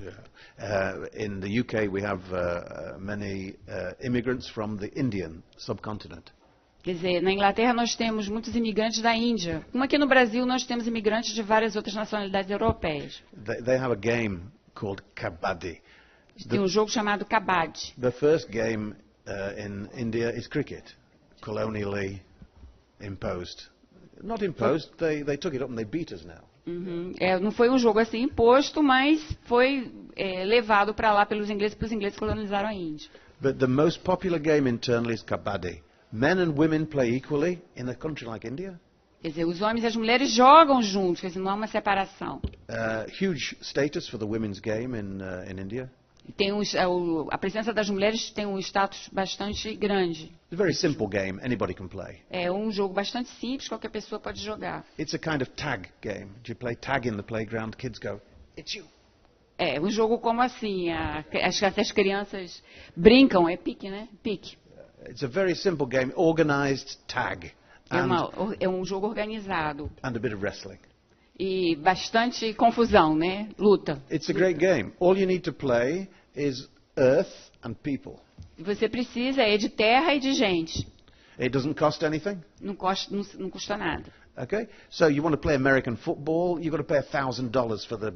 Yeah. In the UK we have many immigrants from the Indian subcontinent. Quer dizer, na Inglaterra nós temos muitos imigrantes da Índia. Como aqui no Brasil nós temos imigrantes de várias outras nacionalidades europeias. They have a game called kabaddi. Tem um jogo chamado kabaddi. The first game in India is cricket, colonially imposed. Not imposed, they took it up and they beat us now. Não foi um jogo assim imposto, mas foi levado para lá pelos ingleses, porque os ingleses colonizaram a Índia. But the most popular game internally is kabaddi. Men and women play equally in a country like India. Quer dizer, os homens e as mulheres jogam juntos, quer dizer, não há uma separação. Huge status for the women's game in India. Tem a presença das mulheres tem um status bastante grande. It's a very simple game, anybody can play. É um jogo bastante simples, qualquer pessoa pode jogar. It's a kind of tag game. Do you play tag in the playground? Kids go, it's you. É um jogo como assim, as crianças brincam, é pique, né? Pique. It's a very simple game, organized tag. É um jogo organizado. And a bit of wrestling. E bastante confusão, né? Luta. It's a great game. All you need to play is earth and people. Você precisa de terra e de gente. It doesn't cost anything. Não custa nada. Okay? So you want to play American football, you've got to pay $1,000 for the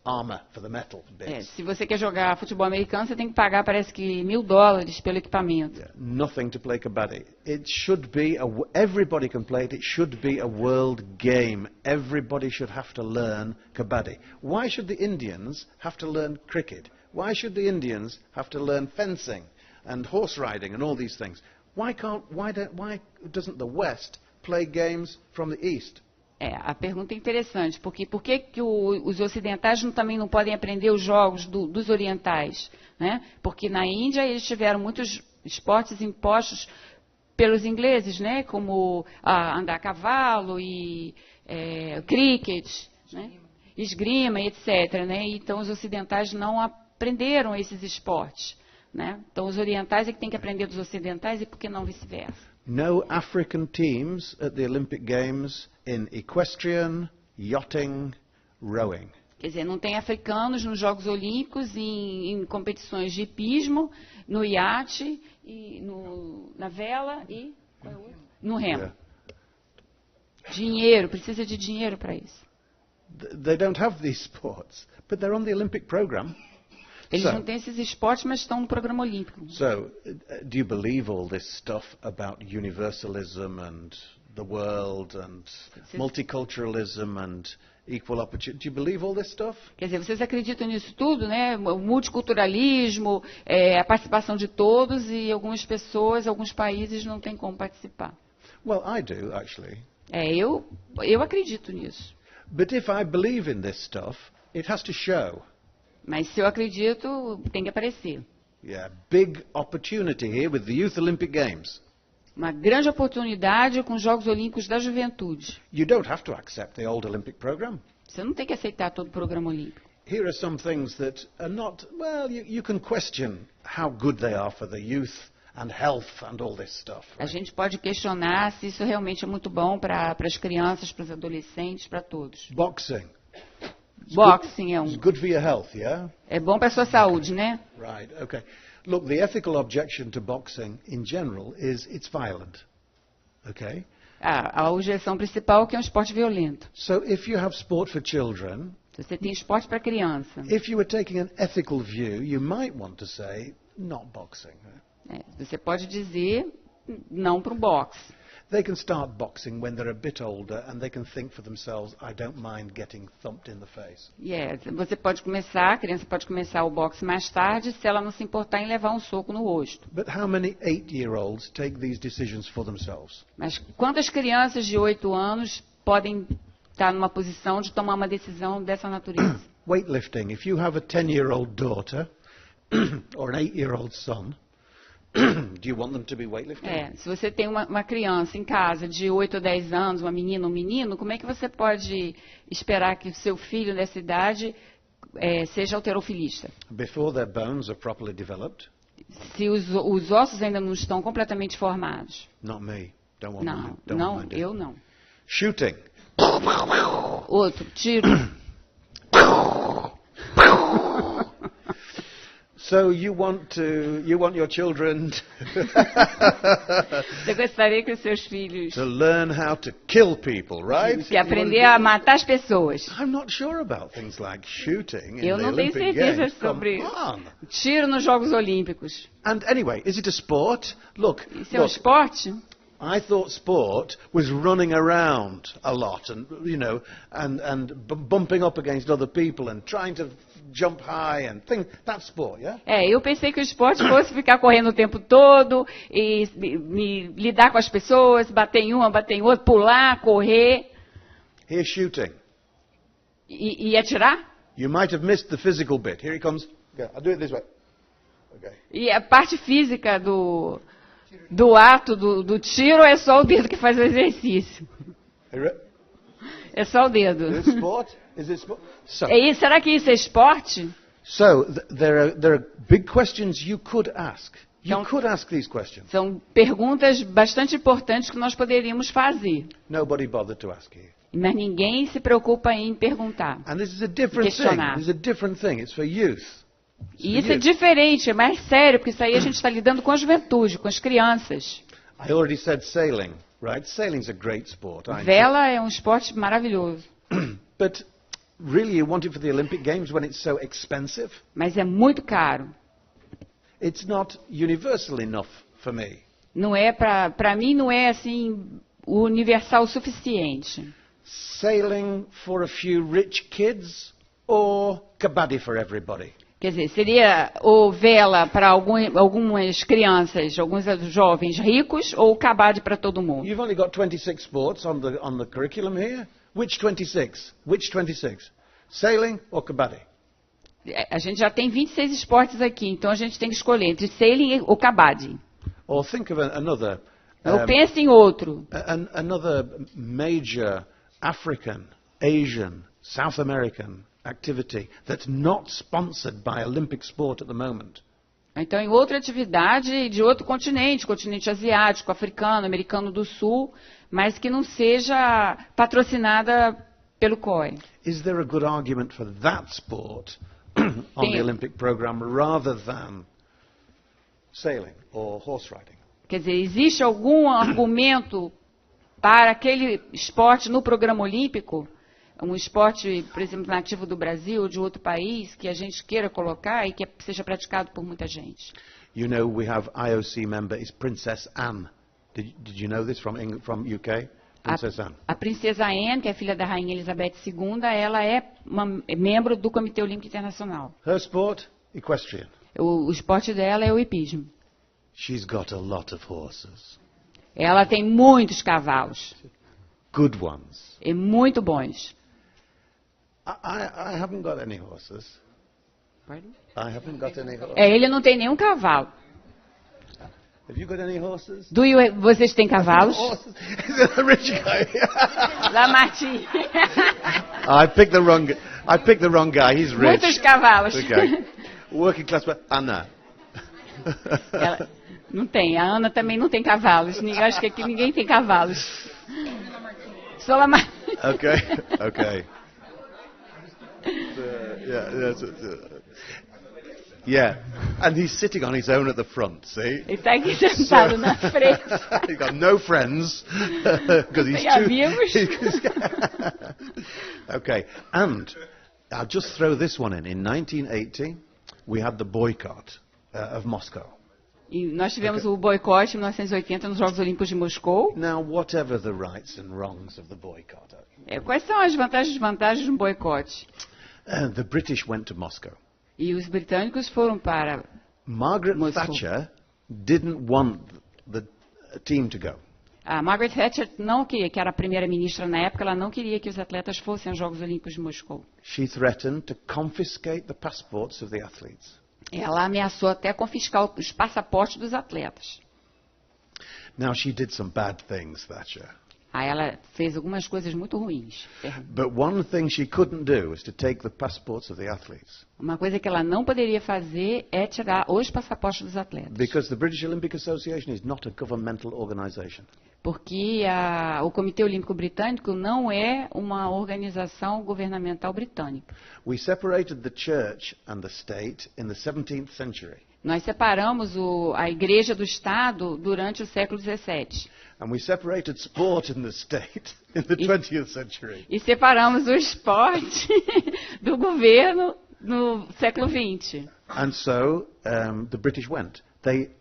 armor, for the metal bits. Se você quer jogar futebol americano, você tem que pagar, parece que $1.000 pelo equipamento. Yeah, nothing to play kabaddi. It should be everybody can play it. It should be a world game. Everybody should have to learn kabaddi. Why should the Indians have to learn cricket? Why should the Indians have to learn fencing and horse riding and all these things? Why doesn't the West play games from the East? A pergunta é interessante, porque por que os ocidentais também não podem aprender os jogos dos orientais? Né? Porque na Índia eles tiveram muitos esportes impostos pelos ingleses, né? Como andar a cavalo e cricket, né? Esgrima, etc. Né? Então os ocidentais não aprenderam esses esportes. Né? Então os orientais é que têm que aprender dos ocidentais e por que não vice-versa? No African teams at the Olympic Games in equestrian, yachting, rowing. Quer dizer, não tem africanos nos Jogos Olímpicos em competições de hipismo, no iate, na vela e no remo. Yeah. Dinheiro, precisa de dinheiro para isso. They don't have these sports, but they're on the Olympic program. Eles não têm esses esportes, mas estão no programa olímpico. So, do you believe all this stuff about universalism and the world and multiculturalism and equal opportunity? Do you believe all this stuff? Quer dizer, vocês acreditam nisso tudo, né? O multiculturalismo, a participação de todos e algumas pessoas, alguns países não têm como participar. Well, I do actually. Eu acredito nisso. But if I believe in this stuff, it has to show. Mas se eu acredito, tem que aparecer. Yeah, big opportunity here with the Youth Olympic Games. Uma grande oportunidade com os Jogos Olímpicos da Juventude. You don't have to accept the old Olympic program. Você não tem que aceitar todo o programa olímpico. Here are some things that are not, well, you can question how good they are for the youth and health and all this stuff. Right? A gente pode questionar se isso realmente é muito bom para as crianças, para os adolescentes, para todos. Boxing. Boxing It's good for your health, yeah? É bom para a sua saúde, né? Right, okay. Look, the ethical objection to boxing in general is it's violent. Okay? A objeção principal é que é um esporte violento. So if you have sport for children, se você tem esporte para criança. If you were taking an ethical view, you might want to say not boxing. Você pode dizer não para o boxe. They can start boxing when they're a bit older and they can think for themselves, I don't mind getting thumped in the face. Você pode começar, a criança pode começar o boxe mais tarde se ela não se importar em levar um soco no rosto. But how many 8-year-olds take these decisions for themselves? Mas quantas crianças de 8 anos podem estar numa posição de tomar uma decisão dessa natureza? Weightlifting. If you have a 10-year-old daughter or an 8-year-old son, do you want them to be weightlifting? Se você tem uma criança em casa de 8 ou 10 anos, uma menina ou um menino, como é que você pode esperar que o seu filho nessa idade seja halterofilista? Before their bones are properly developed? Se os ossos ainda não estão completamente formados. Not me. Don't want não, mine. Não, eu não. Shooting. Outro, tiro. So you want your children Você gostaria que os seus filhos to learn how to kill people, right? que aprender a matar as pessoas. I'm not sure about things like shooting in Eu the não tenho Olympic certeza Games. sobre Come on. tiro nos Jogos Olímpicos. And anyway, is it a sport? Look, Isso é um esporte? I thought sport was running around a lot and, bumping up against other people and trying to jump high and things. That's sport, yeah? Eu pensei que o esporte fosse ficar correndo o tempo todo e lidar com as pessoas, bater em uma, bater em outra, pular, correr Here's shooting. e atirar. You might have missed the physical bit. Here he comes. Okay, I'll do it this way. Okay. E a parte física do ato do tiro é só o dedo que faz o exercício. É só o dedo. Is it sport? Is it sport? So, Será que isso é esporte? there are big questions you could ask. You Então, could ask these questions. São perguntas bastante importantes que nós poderíamos fazer. Nobody bothered to ask here. Mas ninguém se preocupa em perguntar. And this is a different thing. Questionar. This is a different thing. It's for youth. E isso é diferente, é mais sério, porque isso aí a gente está lidando com a juventude, com as crianças. I already said sailing, right? Sailing's a great sport. Vela é um esporte maravilhoso. But really, you want it for the Olympic Games when it's so expensive? Mas é muito caro. It's not universal enough for me. Não é para mim não é assim universal o suficiente. Sailing for a few rich kids or kabaddi for everybody? Quer dizer, seria ou vela para algumas crianças, alguns jovens ricos, ou kabaddi para todo mundo. You've only got 26 sports on the curriculum here. Which 26? Which 26? Sailing or kabaddi? A gente já tem 26 esportes aqui, então a gente tem que escolher entre sailing ou kabaddi. Or think of another. Ou pense em outro. Another major African, Asian, South American activity that's not sponsored by Olympic sport at the moment. Então, em outra atividade de outro continente, continente asiático, africano, americano do sul, mas que não seja patrocinada pelo COI. Is there a good argument for that sport on the Olympic program rather than sailing or horse riding? Quer dizer, existe algum argumento para aquele esporte no programa olímpico? Um esporte, por exemplo, nativo do Brasil ou de outro país, que a gente queira colocar e que seja praticado por muita gente. You know, we have IOC member is Princess Anne. Did you know this from UK? Princess Anne. A princesa Anne, que é filha da rainha Elizabeth II, ela é membro do Comitê Olímpico Internacional. Her sport? Equestrian. O esporte dela é o hipismo. She's got a lot of horses. Ela tem muitos cavalos. Good ones. E muito bons. I haven't got any horses. Pardon? I haven't got any horses. Ele não tem nenhum cavalo. Have you got any horses? Vocês têm cavalos? Horses? Is it a rich guy? Lamartine. I picked the wrong guy. He's rich. Muitos cavalos. Okay. Working class, but Anna. Ela não tem. A Ana também não tem cavalos. Eu acho que aqui ninguém tem cavalos. Só Lamartine. Okay. Yeah, and he's sitting on his own at the front, see? Ele está aqui sentado na frente. He's got no friends because he's Tem amigos. Okay, and I'll just throw this one in. In 1980, we had the boycott of Moscow. E nós tivemos o boicote em 1980 nos Jogos Olímpicos de Moscou. Now, whatever the rights and wrongs of the boycott, Quais são as vantagens e desvantagens de um boicote? the British went to Moscow. E os britânicos foram para Margaret Moscou. Thatcher didn't want the team to go. A Margaret Thatcher não queria, que era a primeira-ministra na época, ela não queria que os atletas fossem aos Jogos Olímpicos de Moscou. She threatened to confiscate the passports of the athletes. Ela ameaçou até confiscar os passaportes dos atletas. Now, she did some bad things, Thatcher. Aí ela fez algumas coisas muito ruins. But one thing she couldn't do was to take the passports of the athletes. Uma coisa que ela não poderia fazer é tirar os passaportes dos atletas. Because the British Olympic Association is not a governmental organization. Porque o Comitê Olímpico Britânico não é uma organização governamental britânica. We separated the church and the state in the 17th century. Nós separamos a Igreja do Estado durante o século XVII. And we separated sport in the state in the 20th century. E separamos o esporte do governo no século XX. And so the British went.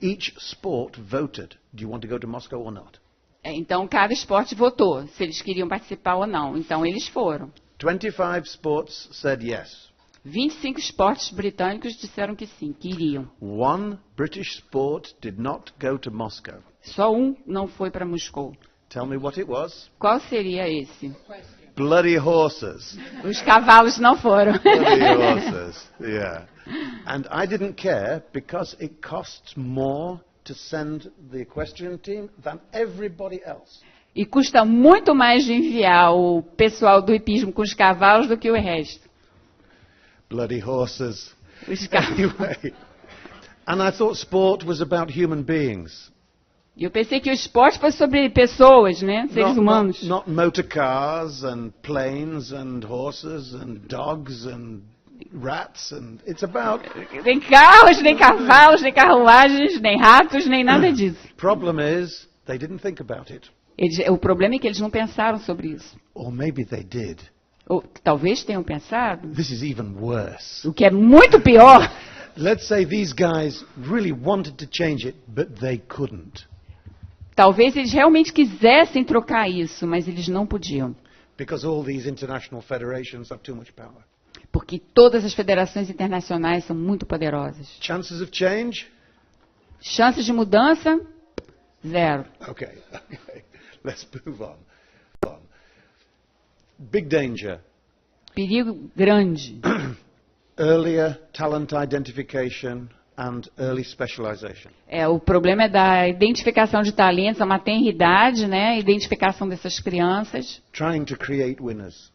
Each sport voted. Do you want to go to Moscow or not? Então, cada esporte votou se eles queriam participar ou não. Então, eles foram. 25 sports said yes. 25 esportes britânicos disseram que sim, que iriam. One British sport did not go to Moscow. Só um não foi para Moscou. Tell me what it was. Qual seria esse? Bloody horses. Os cavalos não foram. Bloody horses, yeah. And I didn't care because it costs more to send the equestrian team than everybody else. E custa muito mais de enviar o pessoal do hipismo com os cavalos do que o resto. Bloody horses. Os cavalos. Anyway. And I thought sport was about human beings. E eu pensei que o esporte fosse sobre pessoas, né? Seres humanos. Not motor cars and planes and horses and dogs and rats and it's about. Nem carros, nem cavalos, nem carruagens, nem ratos, nem nada disso. Problem is, they didn't think about it. O problema é que eles não pensaram sobre isso. Or maybe they did. Ou talvez tenham pensado. This is even worse. O que é muito pior. Let's say these guys really wanted to change it, but they couldn't. Talvez eles realmente quisessem trocar isso, mas eles não podiam. Because all these international federations have too much power. Porque todas as federações internacionais são muito poderosas. Chances of change? Chances de mudança? Zero. Okay. Let's move on. Big danger. Perigo grande. Earlier talent identification and early specialization. O problema é da identificação de talentos, a uma tenra idade, né? Identificação dessas crianças. Trying to create winners.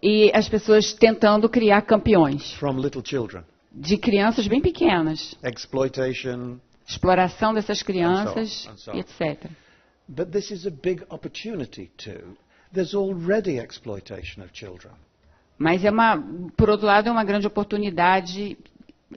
E as pessoas tentando criar campeões. From little children. De crianças bem pequenas. Exploitation. Exploração dessas crianças, etc. But this is a big opportunity too. There's already exploitation of children. Mas por outro lado, é uma grande oportunidade,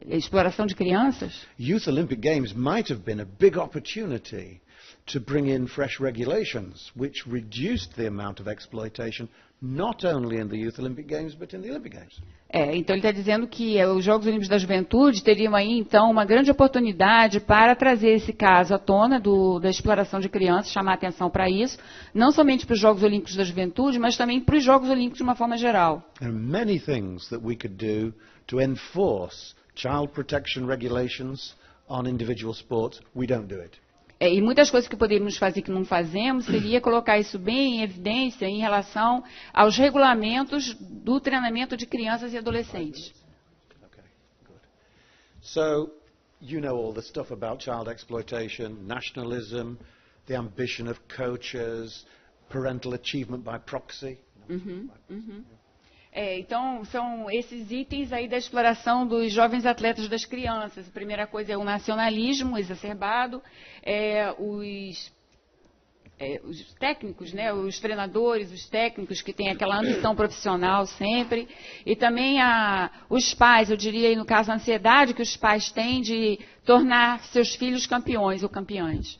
exploração de crianças. Youth Olympic Games might have been a big opportunity to bring in fresh regulations which reduced the amount of exploitation not only in the Youth Olympic Games but in the Olympic Games. Então ele está dizendo que os Jogos Olímpicos da Juventude teriam aí então uma grande oportunidade para trazer esse caso à tona da exploração de crianças, chamar atenção para isso, não somente para os Jogos Olímpicos da Juventude, mas também para os Jogos Olímpicos de uma forma geral. There are many things that we could do to enforce child protection regulations on individual sports. We don't do it. E muitas coisas que poderíamos fazer que não fazemos seria colocar isso bem em evidência em relação aos regulamentos do treinamento de crianças e adolescentes. Okay, good. So, you know all the stuff about child exploitation, nationalism, the ambition of coaches, parental achievement by proxy. Então, são esses itens aí da exploração dos jovens atletas das crianças. A primeira coisa é o nacionalismo exacerbado, os técnicos, né, os treinadores, os técnicos que têm aquela ambição profissional sempre, e também os pais, eu diria aí no caso a ansiedade que os pais têm de tornar seus filhos campeões ou campeãs.